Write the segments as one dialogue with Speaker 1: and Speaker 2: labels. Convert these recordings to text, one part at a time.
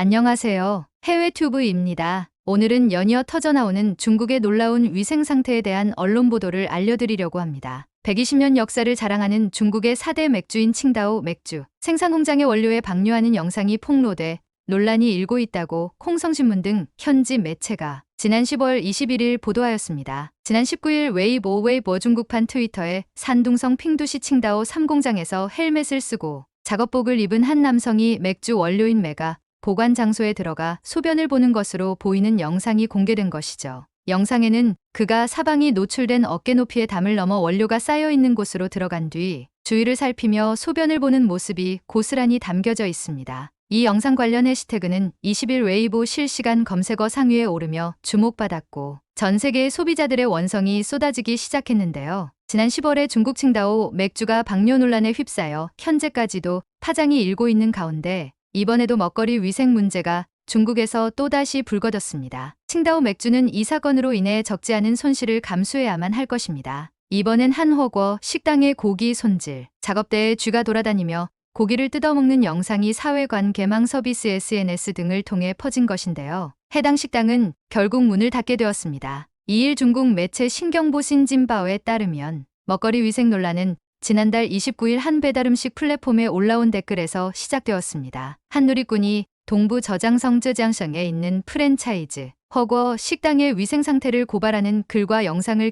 Speaker 1: 안녕하세요. 해외 튜브입니다. 오늘은 연이어 터져나오는 중국의 놀라운 위생 상태에 대한 언론 보도를 알려드리려고 합니다. 120년 역사를 자랑하는 중국의 4대 맥주인 칭다오 맥주 생산 공장의 원료에 방류하는 영상이 폭로돼 논란이 일고 있다고 콩성신문 등 현지 매체가 지난 10월 21일 보도하였습니다. 지난 19일 웨이보 중국판 트위터에 산둥성 핑두시 칭다오 3공장에서 헬멧을 쓰고 작업복을 입은 한 남성이 맥주 원료인 메가 보관 장소에 들어가 소변을 보는 것으로 보이는 영상이 공개된 것이죠. 영상에는 그가 사방이 노출된 어깨 높이의 담을 넘어 원료가 쌓여 있는 곳으로 들어간 뒤 주위를 살피며 소변을 보는 모습이 고스란히 담겨져 있습니다. 이 영상 관련 해시태그는 20일 웨이보 실시간 검색어 상위에 오르며 주목받았고 전 세계의 소비자들의 원성이 쏟아지기 시작했는데요. 지난 10월에 중국 칭다오 맥주가 방류 논란에 휩싸여 현재까지도 파장이 일고 있는 가운데 이번에도 먹거리 위생 문제가 중국에서 또다시 불거졌습니다. 칭다오 맥주는 이 사건으로 인해 적지 않은 손실을 감수해야만 할 것입니다. 이번엔 한 허거 식당의 고기 손질, 작업대에 쥐가 돌아다니며 고기를 뜯어먹는 영상이 사회관 개망 서비스 SNS 등을 통해 퍼진 것인데요. 해당 식당은 결국 문을 닫게 되었습니다. 2일 중국 매체 신경보 신진바오에 따르면 먹거리 위생 논란은 지난달 29일 한 배달음식 플랫폼에 올라온 댓글에서 시작되었습니다. 한 누리꾼이 동부 저장성쯔장성에 있는 프랜차이즈 허거 식당의 위생 상태를 고발하는 글과 영상을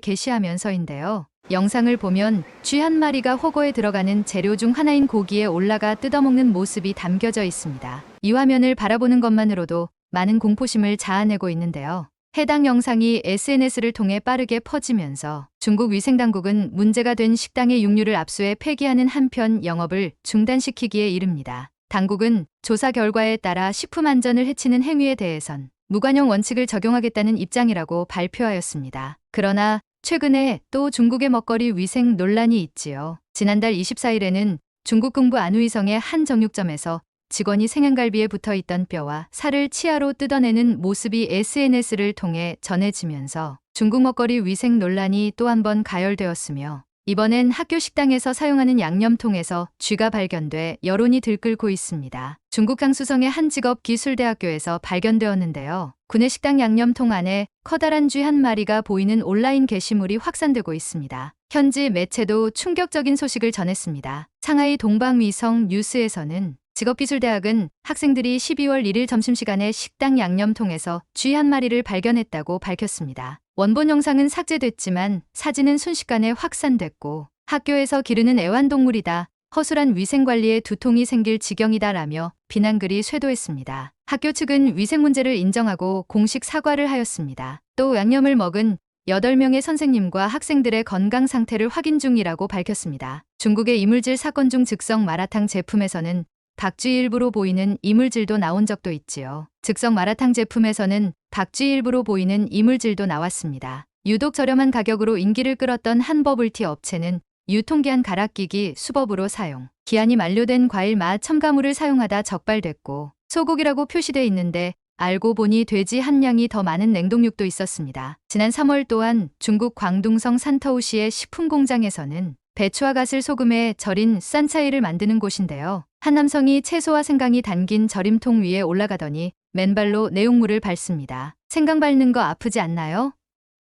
Speaker 1: 게시하면서인데요. 영상을 보면 쥐 한 마리가 허거에 들어가는 재료 중 하나인 고기에 올라가 뜯어먹는 모습이 담겨져 있습니다. 이 화면을 바라보는 것만으로도 많은 공포심을 자아내고 있는데요. 해당 영상이 SNS를 통해 빠르게 퍼지면서 중국 위생당국은 문제가 된 식당의 육류를 압수해 폐기하는 한편 영업을 중단시키기에 이릅니다. 당국은 조사 결과에 따라 식품 안전을 해치는 행위에 대해선 무관용 원칙을 적용하겠다는 입장이라고 발표하였습니다. 그러나 최근에 또 중국의 먹거리 위생 논란이 있지요. 지난달 24일에는 중국 경부 안후이성의 한 정육점에서 직원이 생양갈비에 붙어있던 뼈와 살을 치아로 뜯어내는 모습이 SNS를 통해 전해지면서 중국 먹거리 위생 논란이 또 한 번 가열되었으며 이번엔 학교 식당에서 사용하는 양념통에서 쥐가 발견돼 여론이 들끓고 있습니다. 중국 강수성의 한 직업기술대학교에서 발견되었는데요. 구내 식당 양념통 안에 커다란 쥐 한 마리가 보이는 온라인 게시물이 확산되고 있습니다. 현지 매체도 충격적인 소식을 전했습니다. 상하이 동방위성 뉴스에서는 직업기술대학은 학생들이 12월 1일 점심시간에 식당 양념통에서 쥐 한 마리를 발견했다고 밝혔습니다. 원본 영상은 삭제됐지만 사진은 순식간에 확산됐고 학교에서 기르는 애완동물이다. 허술한 위생관리에 두통이 생길 지경이다라며 비난글이 쇄도했습니다. 학교 측은 위생 문제를 인정하고 공식 사과를 하였습니다. 또 양념을 먹은 8명의 선생님과 학생들의 건강 상태를 확인 중이라고 밝혔습니다. 중국의 이물질 사건 중 즉석 마라탕 제품에서는 박쥐 일부로 보이는 이물질도 나온 적도 있지요. 즉석 마라탕 제품에서는 박쥐 일부로 보이는 이물질도 나왔습니다. 유독 저렴한 가격으로 인기를 끌었던 한 버블티 업체는 유통기한 갈아끼기 수법으로 사용, 기한이 만료된 과일 맛 첨가물을 사용하다 적발됐고 소고기라고 표시돼 있는데 알고 보니 돼지 한 냥이 더 많은 냉동육도 있었습니다. 지난 3월 또한 중국 광둥성 산터우시의 식품공장에서는 배추와 갓을 소금에 절인 싼차이를 만드는 곳인데요. 한 남성이 채소와 생강이 담긴 절임통 위에 올라가더니 맨발로 내용물을 밟습니다. 생강 밟는 거 아프지 않나요?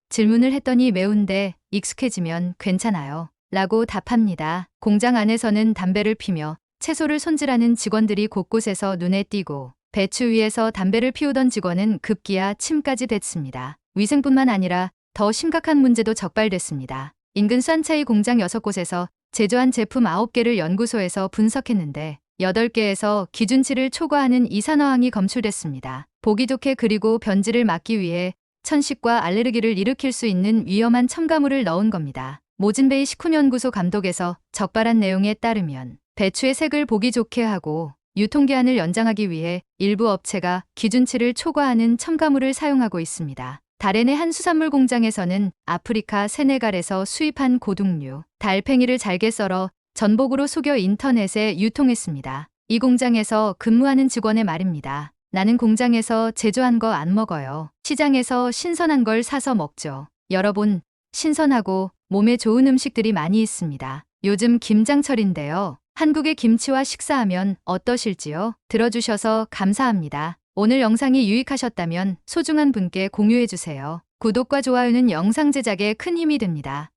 Speaker 1: 질문을 했더니 매운데 익숙해지면 괜찮아요. 라고 답합니다. 공장 안에서는 담배를 피며 채소를 손질하는 직원들이 곳곳에서 눈에 띄고 배추 위에서 담배를 피우던 직원은 급기야 침까지 댔습니다. 위생뿐만 아니라 더 심각한 문제도 적발됐습니다. 인근 싼차이 공장 6곳에서 제조한 제품 9개를 연구소에서 분석했는데 8개에서 기준치를 초과하는 이산화황이 검출됐습니다. 보기 좋게 그리고 변질을 막기 위해 천식과 알레르기를 일으킬 수 있는 위험한 첨가물을 넣은 겁니다. 모진베이 식품연구소 감독에서 적발한 내용에 따르면 배추의 색을 보기 좋게 하고 유통기한을 연장하기 위해 일부 업체가 기준치를 초과하는 첨가물을 사용하고 있습니다. 달엔의 한 수산물 공장에서는 아프리카 세네갈에서 수입한 고등류, 달팽이를 잘게 썰어 전복으로 속여 인터넷에 유통했습니다. 이 공장에서 근무하는 직원의 말입니다. 나는 공장에서 제조한 거 안 먹어요. 시장에서 신선한 걸 사서 먹죠. 여러분, 신선하고 몸에 좋은 음식들이 많이 있습니다. 요즘 김장철인데요. 한국의 김치와 식사하면 어떠실지요? 들어주셔서 감사합니다. 오늘 영상이 유익하셨다면 소중한 분께 공유해주세요. 구독과 좋아요는 영상 제작에 큰 힘이 됩니다.